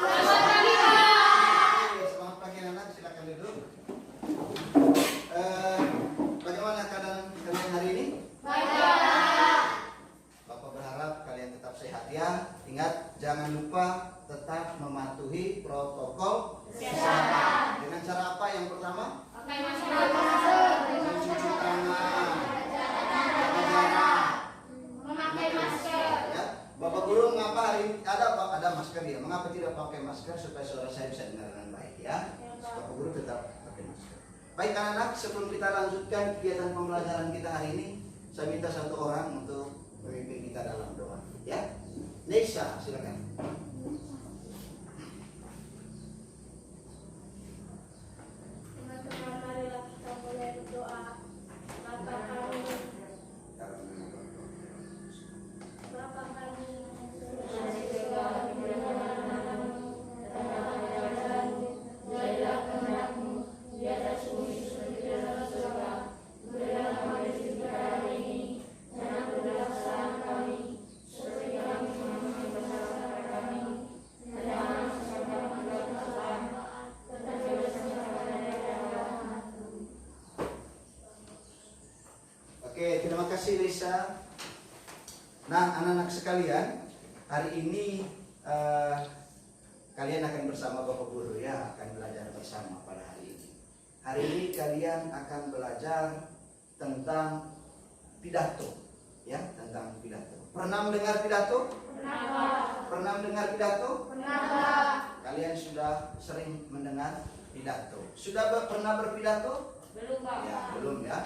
Oke, selamat pagi anak, silakan duduk. Bagaimana keadaan kalian hari ini? Bapak berharap kalian tetap sehat ya. Ingat, jangan lupa tetap mematuhi protokol kesehatan. Dengan cara apa yang pertama? Mencuci tangan, jaga jarak, memakai masker. Ya. Bapak guru mengapa hari ini ada masker ya? Mengapa tidak pakai masker supaya suara saya bisa dengar dengan baik ya? Bapak guru tetap pakai masker. Baik anak-anak, sebelum kita lanjutkan kegiatan pembelajaran kita hari ini, saya minta satu orang untuk memimpin kita dalam doa. Ya, Nesha, silakan. Teman-teman, marilah kita mulai berdoa. Bapa kami yang surga, jadilah kehendakmu di atas bumi seperti di dalam surga. Berilah kami rezeki hari ini, dan ampunilah kesalahan kami, seperti kami mengampuni kesalahan kami. Dan jangan sampai kami dalam kesalahan, tetapi bebaskanlah kami dari jahat. Oke, terima kasih Lisa. Nah, anak-anak sekalian, hari ini kalian akan bersama Bapak Guru ya, akan belajar bersama pada hari ini. Hari ini kalian akan belajar tentang pidato, ya, tentang pidato. Pernah mendengar pidato? Pernah mendengar pidato? Kalian sudah sering mendengar pidato. Sudah pernah berpidato? Belum, Pak. Ya, belum ya.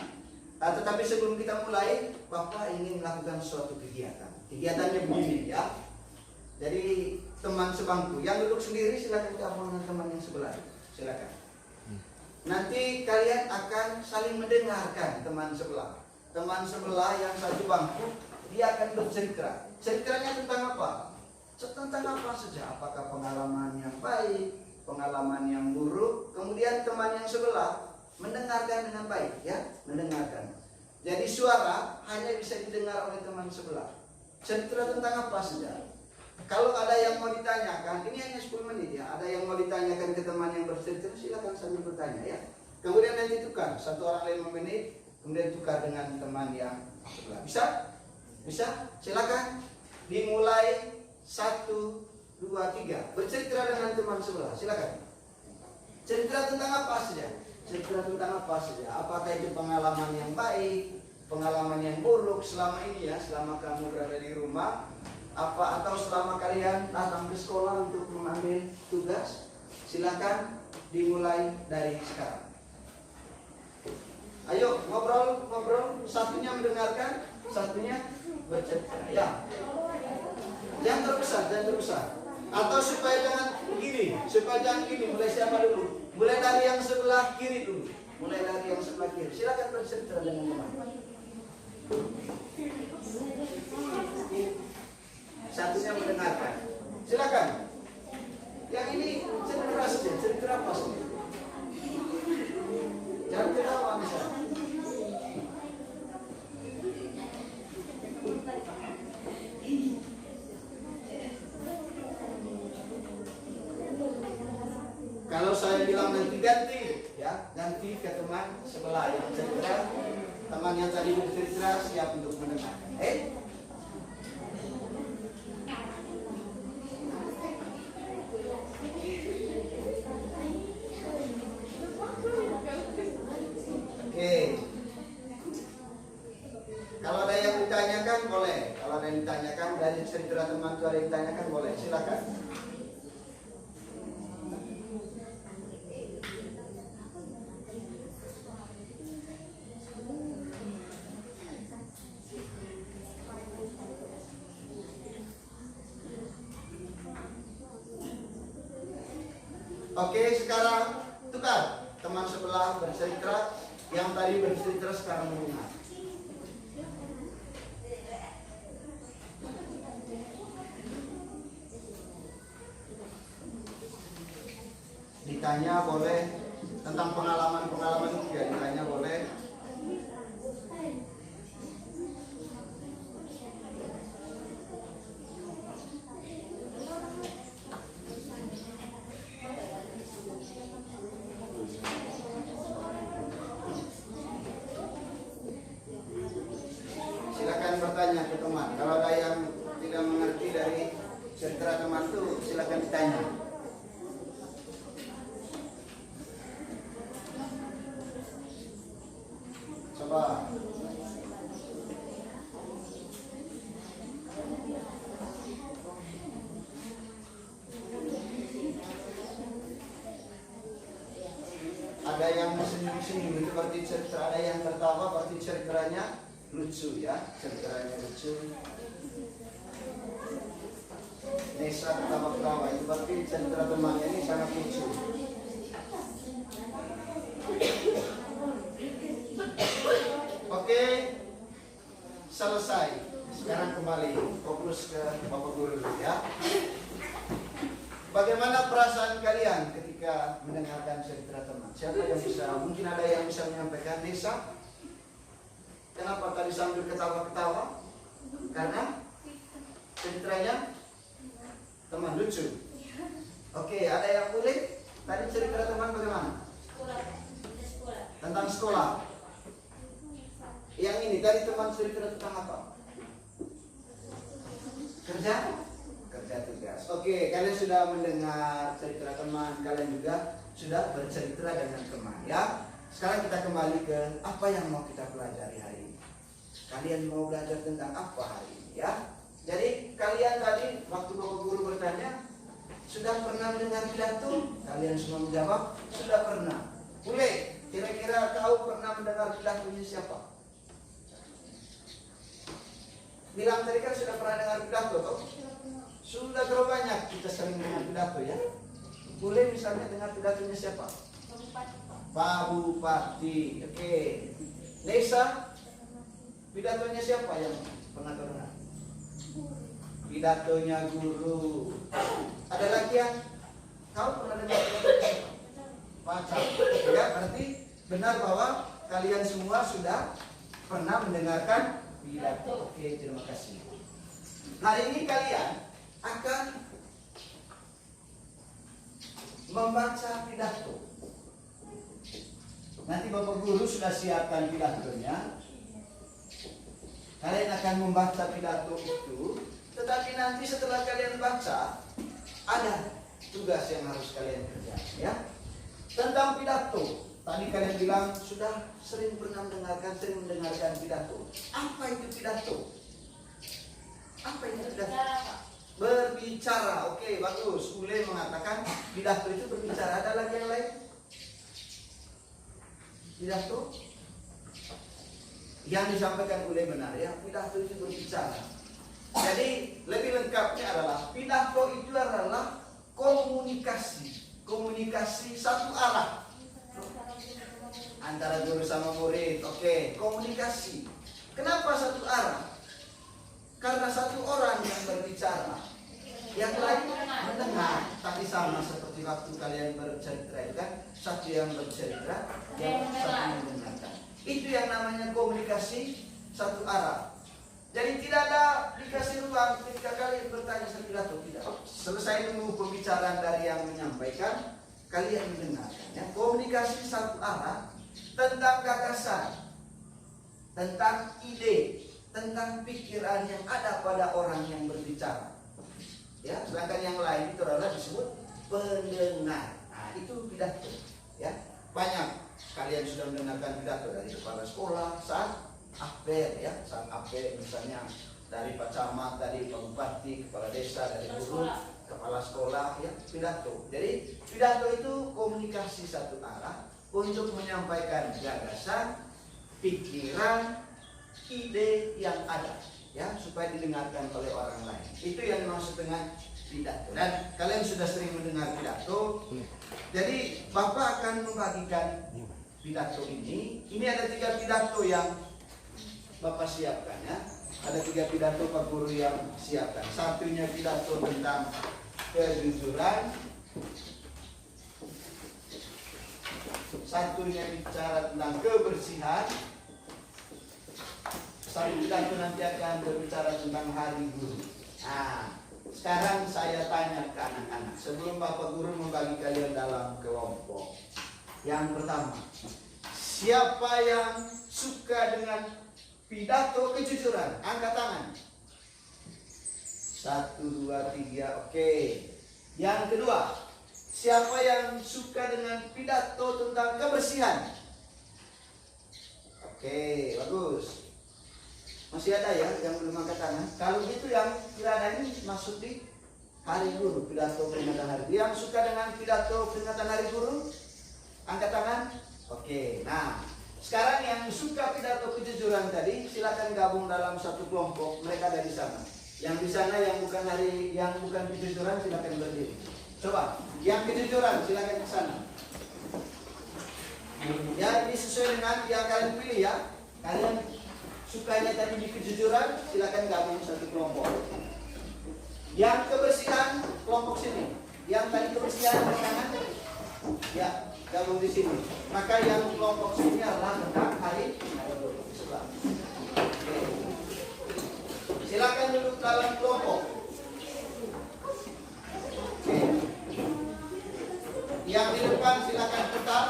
Tetapi sebelum kita mulai, Bapak ingin melakukan suatu kegiatan. Kegiatannya begini ya. Jadi teman sebangku yang duduk sendiri silakan gabung dengan teman yang sebelah. Silakan. Nanti kalian akan saling mendengarkan teman sebelah. Teman sebelah yang satu bangku, dia akan bercerita. Ceritanya tentang apa? Tentang apa saja. Apakah pengalaman yang baik, pengalaman yang buruk. Kemudian teman yang sebelah mendengarkan dengan baik ya, mendengarkan. Jadi suara hanya bisa didengar oleh teman sebelah. Cerita tentang apa saja. Kalau ada yang mau ditanyakan, ini hanya 10 menit ya. Ada yang mau ditanyakan ke teman yang bercerita, silakan sambil bertanya ya. Kemudian nanti tukar, satu orang 5 menit, kemudian tukar dengan teman yang sebelah. Bisa? Bisa? Silakan. Dimulai 1, 2, 3. Bercerita dengan teman sebelah. Silakan. Cerita tentang apa saja? Cerita tentang apa saja? Apakah itu pengalaman yang baik, pengalaman yang buruk selama ini ya, selama kamu berada di rumah, apa atau selama kalian datang ke sekolah untuk mengambil tugas? Silakan dimulai dari sekarang. Ayo ngobrol, satunya mendengarkan, satunya bercerita. Ya. Jangan terbesar. Atau supaya jangan begini, mulai siapa dulu? Mulai dari yang sebelah kiri dulu. Silakan bercerita dengan teman. Satunya mendengarkan. Silakan. Yang ini cerita apa saja? Jangan ketawa misalnya. Kalau saya bilang nanti ganti ke teman sebelah yang cerita, teman yang tadi bercerita siap untuk mendengarkan. Oke. Kalau ada yang ditanyakan boleh. Kalau ada yang ditanyakan dari cerita teman itu ada yang ditanyakan boleh. Silakan. Oke, sekarang tukar. Teman sebelah bercerita, yang tadi bercerita sekarang mendengar. Ditanya boleh, tentang pengalaman juga ditanya boleh. Ada yang senyum-senyum itu berarti cerita, ada yang tertawa berarti ceritanya lucu ya, ceritanya lucu. Nesa ketawa-ketawa itu berarti cerita temannya ini sangat lucu. Oke, selesai. Sekarang kembali fokus ke Bapak Guru dulu ya. Bagaimana perasaan kalian ketika mendengarkan cerita teman? Siapa yang bisa? Mungkin ada yang bisa menyampaikan. Nesa, kenapa tadi sambil ketawa-ketawa? Karena ceritanya teman lucu. Oke, ada yang boleh? Tadi cerita teman bagaimana? Tentang sekolah. Yang ini tadi teman cerita tentang apa? Kerja tugas. Oke, kalian sudah mendengar cerita teman, kalian juga sudah bercerita dengan teman ya. Sekarang kita kembali ke apa yang mau kita pelajari hari ini. Kalian mau belajar tentang apa hari ini ya? Jadi kalian tadi waktu Bapak Guru bertanya, sudah pernah mendengar pidato? Kalian semua menjawab, sudah pernah. Boleh, kira-kira kau pernah mendengar pidatonya siapa? Bilang tadi kan sudah pernah dengar pidato toh? Sudah berapa banyak kita sering dengar pidato ya? Boleh misalnya dengar pidatonya siapa? Pak Bupati. Oke. Nesa, pidatonya siapa yang pernah dengar? Pidatonya guru. Ada lagi yang kau pernah dengar pidatonya siapa? Pacar. Ya, berarti benar bahwa kalian semua sudah pernah mendengarkan pidato. Oke, terima kasih. Hari ini kalian akan membaca pidato. Nanti Bapak Guru sudah siapkan pidatonya. Kalian akan membaca pidato itu, tetapi nanti setelah kalian baca, ada tugas yang harus kalian kerjakan ya. Tentang pidato, tadi kalian bilang sudah sering mendengarkan pidato. Apa itu pidato? Apa itu pidato? Berbicara. Oke, bagus. Ule mengatakan pidato itu berbicara. Ada lagi yang lain? Pidato yang disampaikan Ule benar ya. Pidato itu berbicara. Jadi lebih lengkapnya adalah pidato itu adalah komunikasi. Komunikasi satu arah antara guru sama murid. Oke, komunikasi. Kenapa satu arah? Karena satu orang yang berbicara, yang lain mendengar. Tadi sama seperti waktu kalian bercerita kan, satu yang bercerita, yang satu mendengarkan. Itu yang namanya komunikasi satu arah. Jadi tidak ada dikasih ruang ketika kalian bertanya satu pidato, tidak. Selesai dulu pembicaraan dari yang menyampaikan, kalian mendengarkan. Ya. Komunikasi satu arah tentang gagasan, tentang ide, tentang pikiran yang ada pada orang yang berbicara. Ya, sedangkan yang lain itu adalah disebut pendengar. Nah, itu pidato. Ya, banyak kalian sudah mendengarkan pidato dari kepala sekolah saat apel ya, saat apel misalnya dari Pak Camat, dari Pak Bupati, kepala desa, dari guru, kepala sekolah ya, pidato. Jadi pidato itu komunikasi satu arah untuk menyampaikan gagasan, pikiran, ide yang ada ya, supaya didengarkan oleh orang lain. Itu yang dimaksud dengan pidato. Dan kalian sudah sering mendengar pidato. Jadi Bapak akan membagikan pidato ini. Ini ada 3 pidato yang Bapak siapkan ya. Ada 3 pidato Pak Guru yang siapkan. Satunya pidato tentang kejujuran, satunya bicara tentang kebersihan, satu pidato nanti akan berbicara tentang hari guru. Nah, sekarang saya tanya ke anak-anak sebelum Bapak Guru membagi kalian dalam kelompok. Yang pertama, siapa yang suka dengan pidato kejujuran? Angkat tangan. 1, 2, 3, oke. Yang kedua, siapa yang suka dengan pidato tentang kebersihan? Oke, bagus. Masih ada ya yang belum angkat tangan? Kalau gitu yang tidak ada ini masuk di hari guru, pidato peringatan hari. Yang suka dengan pidato peringatan hari guru? Angkat tangan. Oke. Nah, sekarang yang suka pidato kejujuran tadi silakan gabung dalam satu kelompok. Mereka ada di sana. Yang di sana yang bukan kejujuran silakan berdiri. Coba, yang kejujuran silakan ke sana. Ya, ini sesuai dengan yang kalian pilih ya. Kalian sukanya tadi di kejujuran, silakan gabung satu kelompok. Yang kebersihan, kelompok sini. Yang tadi kebersihan, tangan. Ya, gabung di sini. Maka yang kelompok sini adalah tentang hari sebelah. Oke. Silakan duduk dalam kelompok. Oke. Yang di depan silakan putar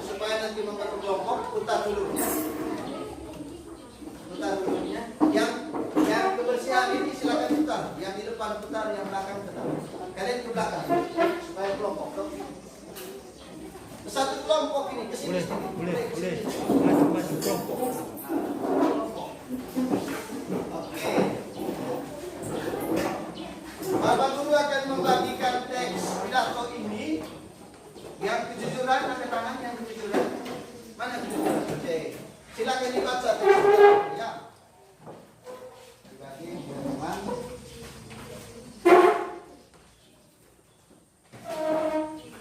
supaya nanti membentuk kelompok. Putar dulu. Putar dulunya. Yang kebersihan ini silakan putar. Yang di depan putar, yang belakang putar. Kalian ke belakang supaya kelompok. Satu kelompok ini kesini. Boleh. Maju kelompok. Oke. Bapak Guru akan membagikan teks pidato ini. Yang kejujuran, angkat tangan yang kejujuran. Mana kejujuran? Oke. Silakan dibaca teks ya. Dibagi teman.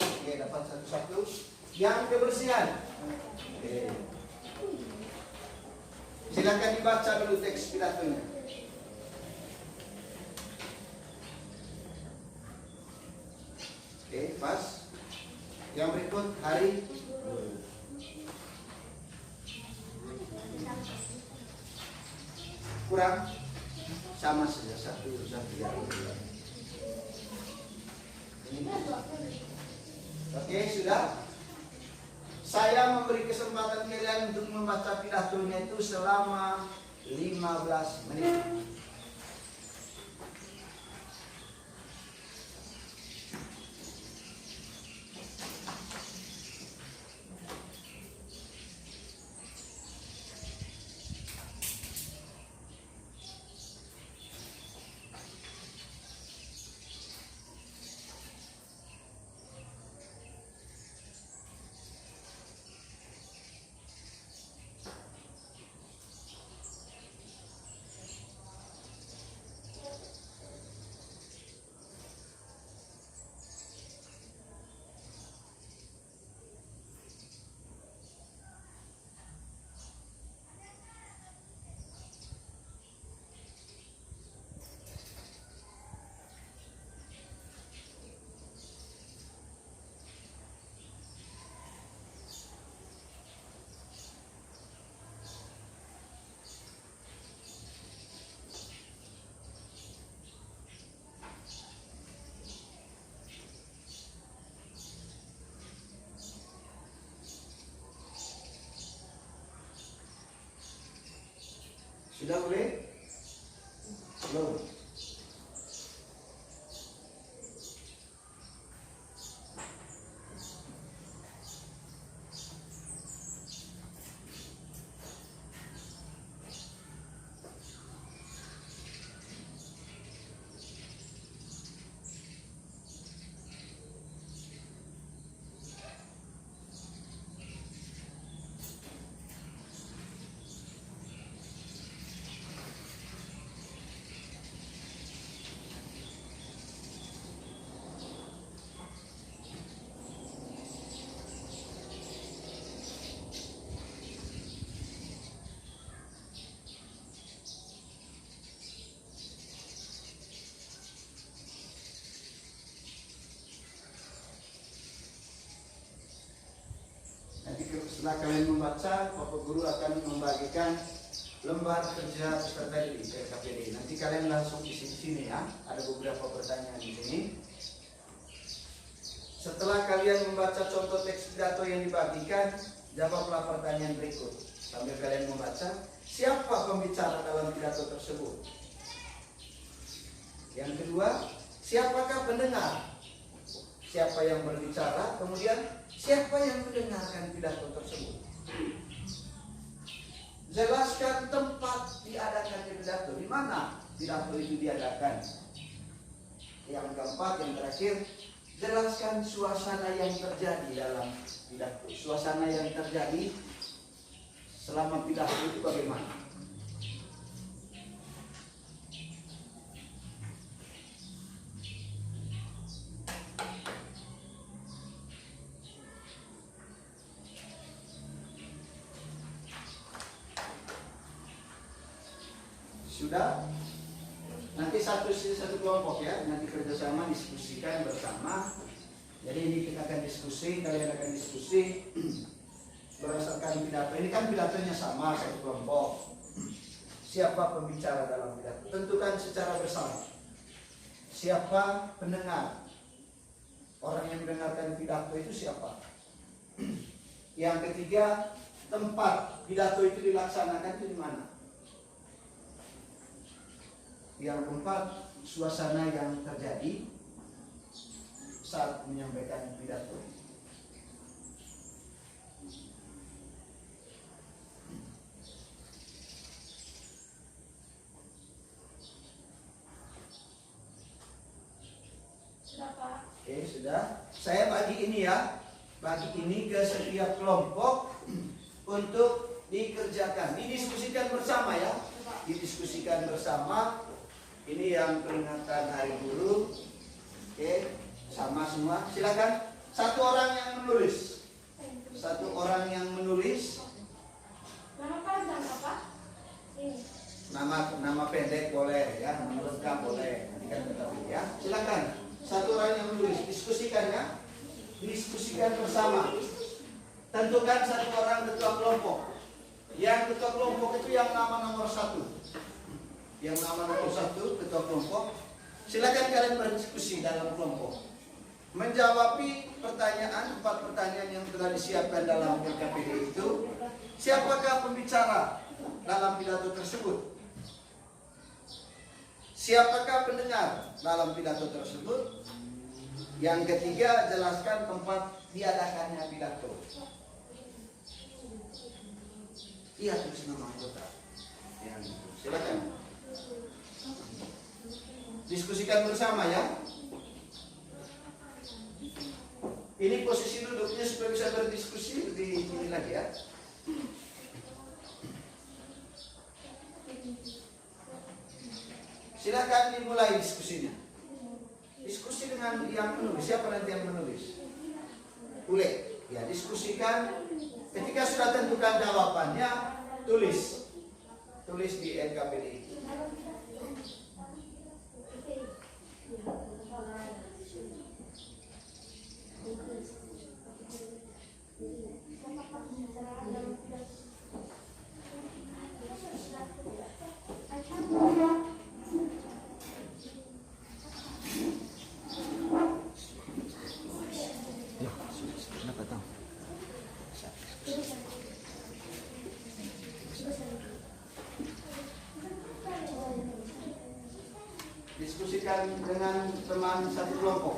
Oke, dapat satu-satu. Yang kebersihan. Oke. Silakan dibaca dulu teks pidatonya. Oke, pas. Yang berikut hari kurang sama saja satu ya. Oke, sudah. Saya memberi kesempatan kalian untuk membaca pidatonya itu selama 15 menit. Sudah boleh? Belum. Setelah kalian membaca, Bapak Guru akan membagikan lembar kerja peserta didik KPD. Nanti kalian langsung isi di sini ya. Ada beberapa pertanyaan di sini. Setelah kalian membaca contoh teks pidato yang dibagikan, jawablah pertanyaan berikut. Sambil kalian membaca, siapa pembicara dalam pidato tersebut? Yang kedua, siapakah pendengar? Siapa yang berbicara? Kemudian, siapa yang mendengarkan pidato tersebut? Jelaskan tempat diadakannya pidato. Di mana pidato itu diadakan? Yang keempat, yang terakhir, jelaskan suasana yang terjadi dalam pidato. Suasana yang terjadi selama pidato itu bagaimana? Sudah? Nanti satu kelompok ya, nanti kerjasama diskusikan bersama. Jadi ini kita akan diskusi, kalian akan diskusi berdasarkan pidato. Ini kan pidatonya sama, satu kelompok. Siapa pembicara dalam pidato? Tentukan secara bersama. Siapa pendengar? Orang yang mendengarkan pidato itu siapa? Yang ketiga, tempat pidato itu dilaksanakan itu di mana? Yang keempat, suasana yang terjadi saat menyampaikan pidato. Sudah, Pak. Oke, sudah. Saya bagi ini ya, bagi ini ke setiap kelompok untuk dikerjakan, didiskusikan bersama ya, didiskusikan bersama. Ini yang peringatan Hari Guru. Oke, sama semua. Silakan. Satu orang yang menulis. Satu orang yang menulis. Nama panjang apa? Ini. Nama pendek boleh ya, nama lengkap boleh. Nanti kan ketahui ya. Silakan. Satu orang yang menulis. Diskusikan ya. Diskusikan bersama. Tentukan satu orang ketua kelompok. Yang ketua kelompok itu yang nama nomor 1. Yang nama nomor 1 ketua kelompok. Silakan kalian berdiskusi dalam kelompok. Menjawab pertanyaan, 4 pertanyaan yang telah disiapkan dalam LKPD itu. Siapakah pembicara dalam pidato tersebut? Siapakah pendengar dalam pidato tersebut? Yang ketiga, jelaskan tempat diadakannya pidato. Iya, tulis nama anggota. Silakan. Diskusikan bersama ya. Ini posisi duduknya supaya bisa berdiskusi di sini lagi ya. Silakan dimulai diskusinya. Diskusi dengan yang menulis. Siapa nanti yang menulis? Boleh. Ya, diskusikan. Ketika sudah tentukan jawabannya, tulis. Tulis di LKPD. Diskusikan dengan teman satu kelompok.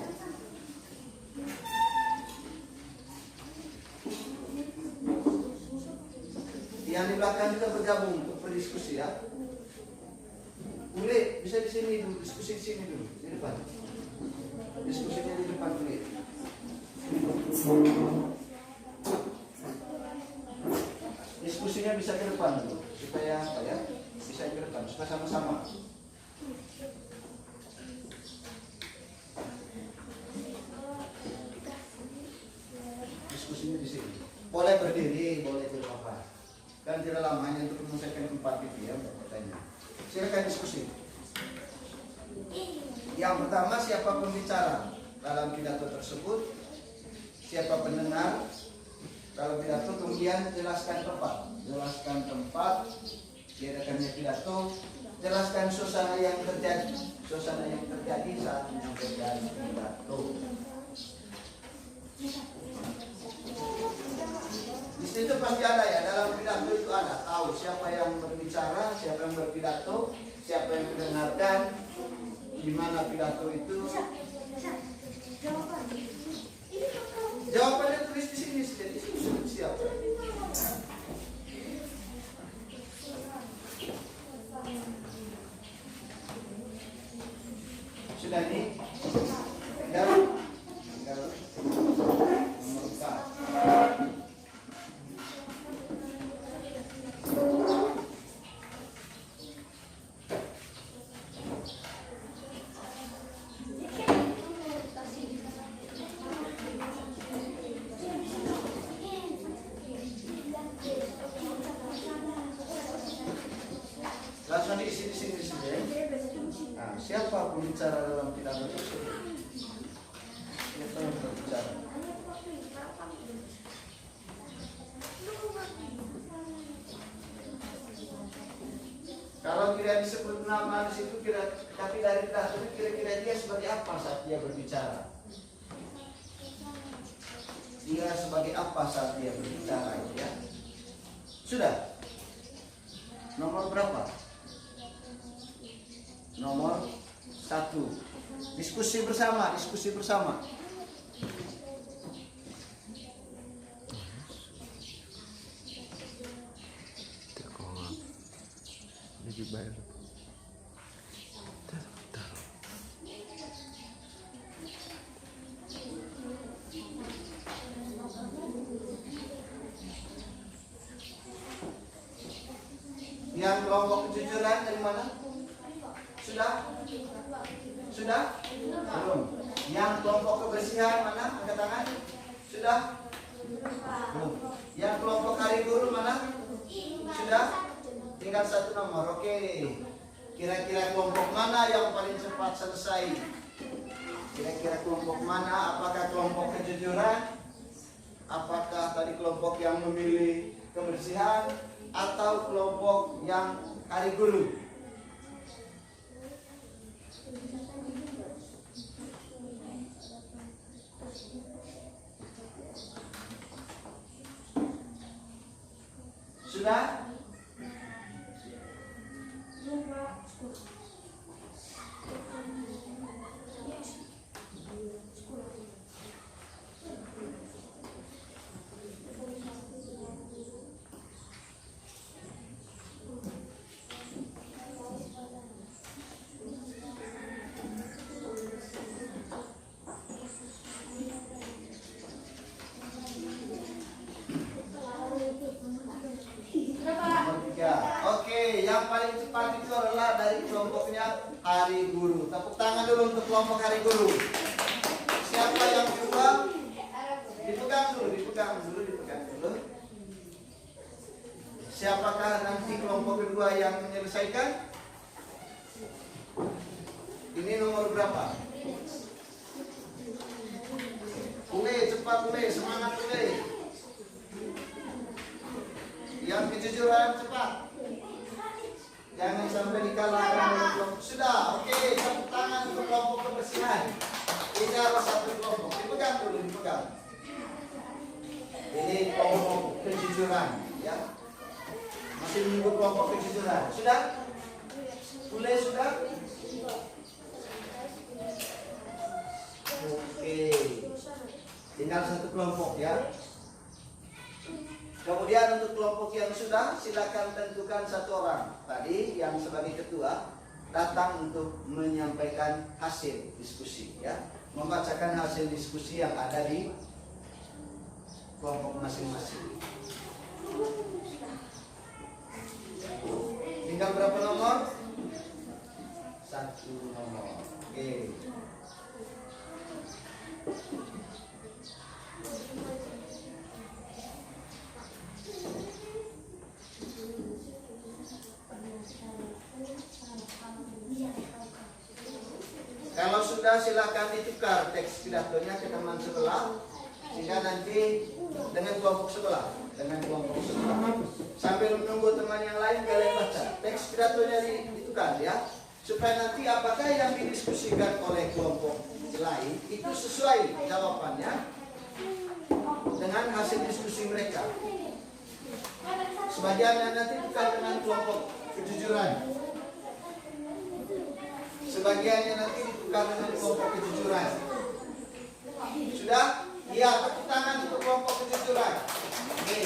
Yang di belakang kita bergabung untuk berdiskusi ya. Boleh, bisa di sini dulu, diskusi di sini dulu, di depan. Diskusinya di depan boleh. Diskusinya bisa ke depan dulu, supaya apa ya? Bisa ke depan, supaya sama-sama. Diskusinya di sini. Boleh berdiri, boleh berapa. Dan tidak lama hanya untuk menyelesaikan tempat itu ya, pertanyaan. Silakan diskusi. Yang pertama, siapa pembicara dalam pidato tersebut? Siapa pendengar dalam pidato? Kemudian jelaskan tempat. Jelaskan tempat diadakannya pidato. Jelaskan suasana yang terjadi. Suasana yang terjadi saat menyampaikan pidato. Di situ pasti ada ya, dalam pidato itu ada tahu siapa yang berbicara, siapa yang berpidato, siapa yang mendengarkan, di mana pidato itu. Jawabannya tulis di sini, jadi sudah siap. Sudah nih, dan berbicara dalam kitab tersebut. Kita yang berbicara. Kalau tidak disebut nama di situ, tapi dari tadi kira-kira dia sebagai apa saat dia berbicara? Dia sebagai apa saat dia berbicara, ya? Sudah. Nomor berapa? Nomor 1. Diskusi bersama, diskusi bersama. Yang kelompok kejujuran dari mana? Sudah? Sudah? Belum. Yang kelompok kebersihan mana? Angkat tangan. Sudah? Belum. Yang kelompok hari guru mana? Sudah? Tinggal 1 nomor. Oke. Kira-kira kelompok mana yang paling cepat selesai? Kira-kira kelompok mana? Apakah kelompok kejujuran? Apakah tadi kelompok yang memilih kebersihan? Atau kelompok yang hari guru? Sudah? Oke, yang paling cepat itu adalah dari kelompoknya hari guru. Tepuk tangan dulu untuk kelompok hari guru. Siapa yang kedua? Dipegang dulu. Siapakah nanti kelompok kedua yang menyelesaikan? Ini nomor berapa? Ule, cepat Ule, semangat Ule. Yang kejujuran cepat. Jangan sampai dikalahkan oleh kelompok. Sudah, oke, tepuk tangan untuk kelompok kebersihan. Ini harus satu kelompok. Dipegang dulu, dipegang. Ini kelompok kejujuran, ya. Masih menunggu kelompok kejujuran. Sudah? Mulai sudah? Oke. Tinggal satu kelompok, ya. Kemudian untuk kelompok yang sudah, silakan tentukan 1 orang. Tadi yang sebagai ketua datang untuk menyampaikan hasil diskusi, ya, membacakan hasil diskusi yang ada di kelompok masing-masing. Tinggal berapa nomor? 1 nomor. Oke. Kalau sudah silakan ditukar teks pidatonya ke teman sebelah, sehingga nanti dengan kelompok sebelah, sambil menunggu teman yang lain kalian baca teks pidatonya ditukar, ya, supaya nanti apakah yang didiskusikan oleh kelompok lain itu sesuai jawabannya dengan hasil diskusi mereka. Sebagiannya nanti bukan dengan kelompok kejujuran, sebagiannya nanti ditukar dengan kelompok kejujuran. Sudah? Iya, tepuk tangan untuk kelompok kejujuran. Oke.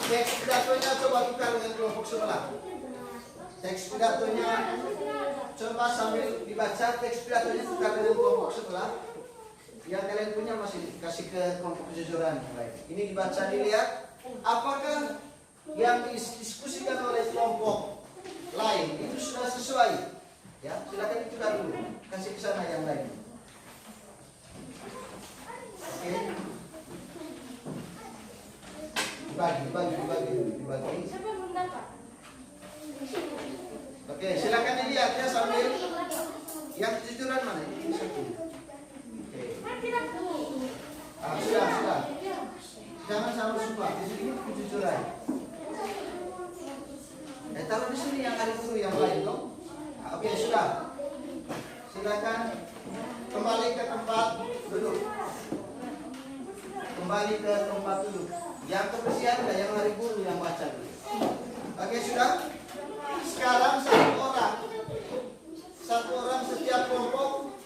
Teks pidatonya coba tukar dengan kelompok sebelah. Teks pidatonya coba sambil dibaca, teks pidatonya tukar dengan kelompok sebelah. Yang kalian punya masih kasih ke kelompok kejujuran. Baik. Ini dibaca, dilihat apakah yang didiskusikan oleh kelompok lain itu sudah sesuai. Ya, silakan ditukar dulu. Kasih ke sana yang lain. Oke. Dibagi. Oke, silakan dilihat ya sambil yang kejujuran kejujuran. Taruh di sini yang hari guru yang lain dong. Oke, sudah. Silakan kembali ke tempat duduk. Kembali ke tempat duduk. Yang kebersihan dan yang hari guru yang baca dulu. Oke, sudah. Sekarang satu orang setiap kelompok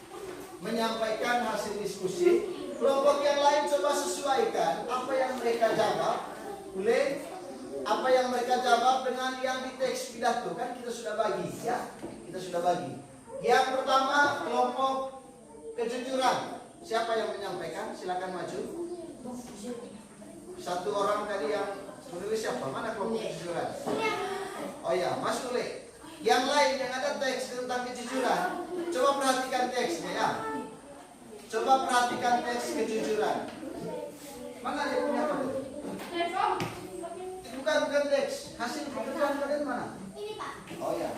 menyampaikan hasil diskusi. Kelompok yang lain coba sesuaikan apa yang mereka jawab. Boleh? Apa yang mereka jawab dengan yang di teks pidato. Kan kita sudah bagi, ya. Kita sudah bagi. Yang pertama, kelompok kejujuran. Siapa yang menyampaikan? Silakan maju. Satu orang tadi yang menulis siapa? Mana kelompok kejujuran? Oh ya, Mas Ule. Yang lain yang ada teks tentang kejujuran, coba perhatikan teksnya ya. Coba perhatikan teks kejujuran. Mana dia punya apa? Bukan teks. Hasil pekerjaan kalian mana? Ini Pak. Oh ya.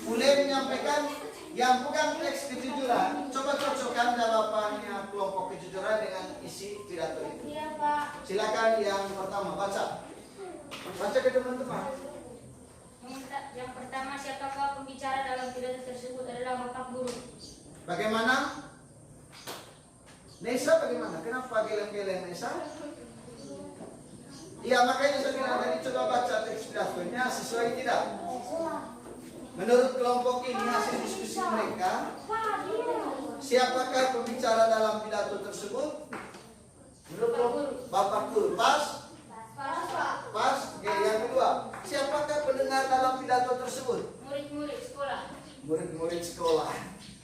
Boleh menyampaikan yang bukan teks kejujuran. Coba cocokkan jawabannya kelompok kejujuran dengan isi pidato itu. Iya Pak. Silakan yang pertama baca. Baca ke teman-teman. Yang pertama, siapakah pembicara dalam pidato tersebut adalah Bapak Guru. Bagaimana? Nesa bagaimana? Kenapa geleng-geleng Nesa? Iya, makanya saya bilang tadi coba baca teks pidatonya sesuai tidak? Menurut kelompok ini hasil diskusi mereka, siapakah pembicara dalam pidato tersebut? Menurut kelompok Bapak Guru. Pas? Pas. Oke, yang kedua, siapakah pendengar dalam pidato tersebut? Murid-murid sekolah. Murid-murid sekolah.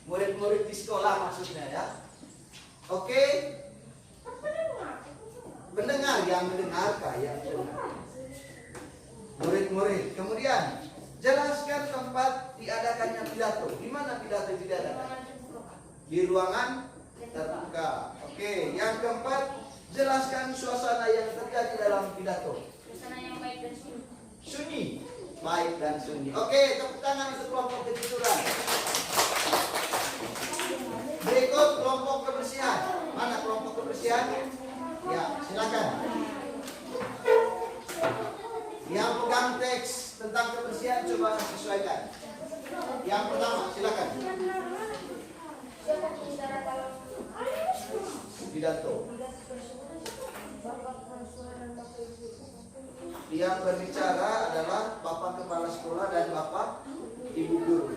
Murid-murid di sekolah maksudnya ya. Oke. Pendengar yang mendengar kayak murid-murid. Kemudian jelaskan tempat diadakannya pidato. Di mana pidato diadakan? Di ruangan terbuka. Oke. Yang keempat, jelaskan suasana yang terjadi dalam pidato. Suasana yang baik dan sunyi. Sunyi, baik dan sunyi. Oke, tepuk tangan untuk kelompok kejujuran. Berikut kelompok kebersihan. Mana kelompok kebersihan? Ya, silakan. Yang pegang teks tentang kebersihan coba sesuaikan. Yang pertama, silakan. Siapa pembicara dalam Pidato. Bapak Kepala Sekolah dan Bapak Ibu. Yang berbicara adalah Bapak Kepala Sekolah dan Bapak Ibu Guru.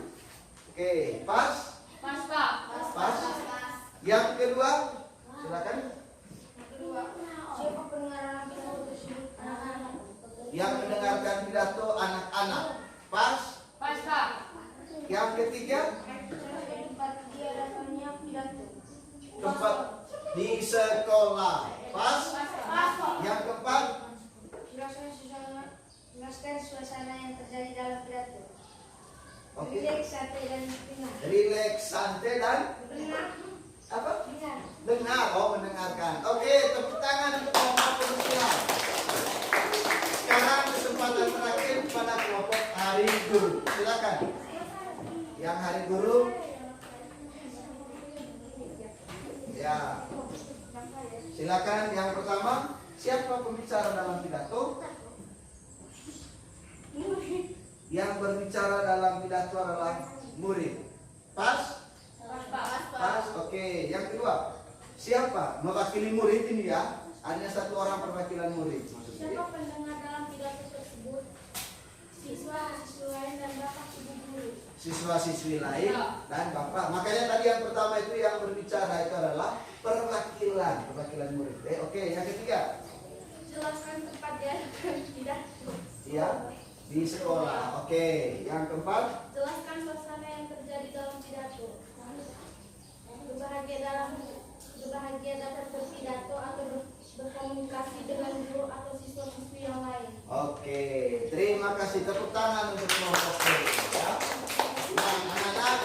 Oke, pas? Pas Pak. Pas. Yang kedua, silakan. Kedua, siapa pendengar dalam pidato tersebut? Anak-anak. Yang mendengarkan pidato anak-anak. Pas. Pas Pak. Yang ketiga, Tempat diadakannya pidato. tempat di sekolah. Pas. Pas Pak. Yang keempat, Jelaskan suasana yang terjadi dalam pidato. oke. Rileks, santai dan benar. Rileks, santai dan Benar. apa? Benar. Dengar, mendengarkan. Oke, tepuk tangan untuk kelompok kebersihan. Sekarang kesempatan terakhir pada kelompok hari guru. Silakan. Yang hari guru. Ya. Silakan yang pertama, siapa pembicara dalam pidato? Yang berbicara dalam pidato adalah murid. Pas? Pas, oke. Yang kedua, siapa mewakili murid ini ya? Hanya satu orang perwakilan murid. Maksudnya. Siapa pendengar dalam pidato tersebut? Siswa-siswi lain dan Bapak Ibu Guru. Siswa-siswi lain dan bapak. Makanya tadi yang pertama itu yang berbicara itu adalah perwakilan murid. Oke, yang ketiga. Jelaskan tempat diadakan pidato. Iya, di sekolah. Oke, yang keempat. Jelaskan suasana yang terjadi dalam pidato. Berbahagia dapat berpidato atau berkomunikasi dengan guru atau siswa-siswi yang lain. Oke, terima kasih. Tepuk tangan untuk kelompok ini ya. Nah, anak-anak,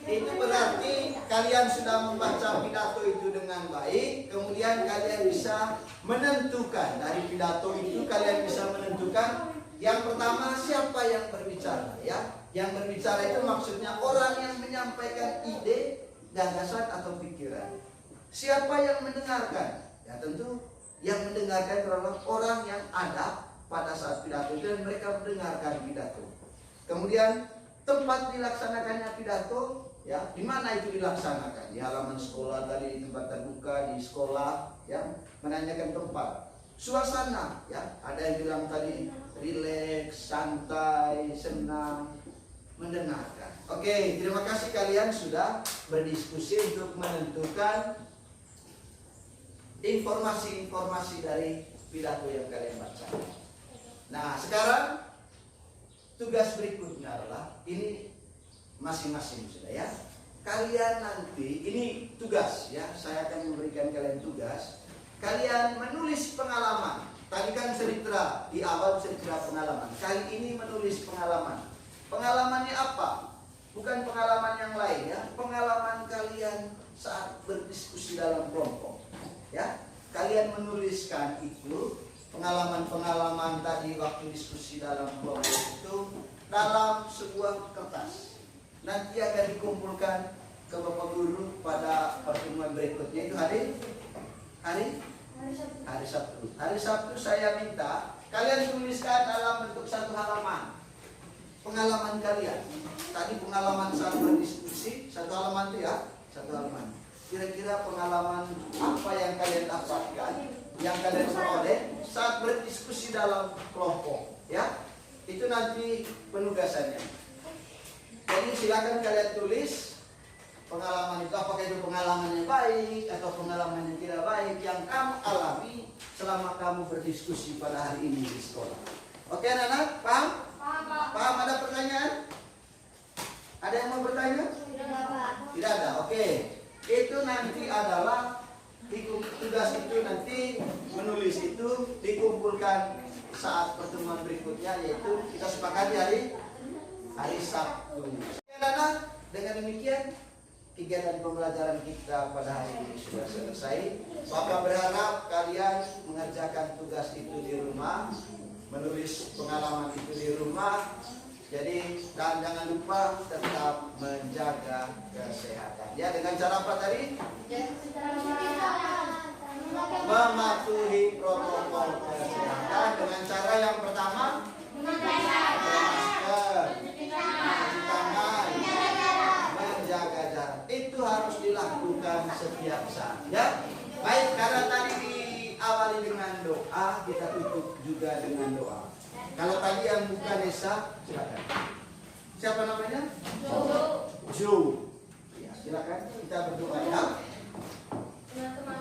itu berarti kalian sudah membaca pidato itu dengan baik. Kemudian kalian bisa menentukan dari pidato itu kalian bisa menentukan yang pertama siapa yang berbicara ya. Yang berbicara itu maksudnya orang yang menyampaikan ide, gagasan atau pikiran. Siapa yang mendengarkan? Ya tentu yang mendengarkan adalah orang yang adab, pada saat pidato itu dan mereka mendengarkan pidato. Kemudian tempat dilaksanakannya pidato, ya, di mana itu dilaksanakan? Di halaman sekolah tadi, di tempat terbuka, di sekolah, ya, menanyakan tempat. Suasana, ya, ada yang bilang tadi rileks, santai, senang, mendengarkan. Oke, terima kasih kalian sudah berdiskusi untuk menentukan informasi-informasi dari pidato yang kalian baca. Nah, sekarang tugas berikutnya adalah ini masing-masing sudah ya. Kalian nanti ini tugas ya, saya akan memberikan kalian tugas. Kalian menulis pengalaman. Tadi kan cerita di awal cerita pengalaman. Kali ini menulis pengalaman. Pengalamannya apa? Bukan pengalaman yang lain ya. Pengalaman kalian saat berdiskusi dalam kelompok. Ya, kalian menuliskan itu pengalaman-pengalaman tadi waktu diskusi dalam kelompok itu dalam sebuah kertas. Nanti akan dikumpulkan ke Bapak Guru pada pertemuan berikutnya, itu hari Sabtu. Hari Sabtu saya minta kalian tuliskan dalam bentuk satu halaman pengalaman kalian. Tadi pengalaman saat berdiskusi, satu halaman itu ya, satu halaman. Kira-kira pengalaman apa yang kalian dapatkan, yang kalian peroleh saat berdiskusi dalam kelompok, ya? Itu nanti penugasannya. Jadi silakan kalian tulis pengalaman itu, apakah itu pengalaman yang baik atau pengalaman yang tidak baik yang kamu alami selama kamu berdiskusi pada hari ini di sekolah. Oke anak-anak, paham? Paham? Ada pertanyaan? Ada yang mau bertanya? Tidak ada, oke. Itu nanti adalah tugas itu nanti menulis itu dikumpulkan saat pertemuan berikutnya, yaitu kita sepakati hari Sabtu. Oke anak-anak, dengan demikian kegiatan pembelajaran kita pada hari ini sudah selesai. Bapak berharap kalian mengerjakan tugas itu di rumah, menulis pengalaman itu di rumah. Jadi dan jangan lupa tetap menjaga kesehatan. Ya, dengan cara apa tadi? Mematuhi protokol kesehatan dengan cara yang pertama memakai masker, mencuci tangan, menjaga jarak. Itu harus dilakukan setiap saat. Ya, baik, karena tadi diawali dengan doa, kita tutup juga dengan doa. Kalau tadi yang buka Nesa, silakan. Siapa namanya? Jo. Ya, silakan kita berdoa ya. Teman-teman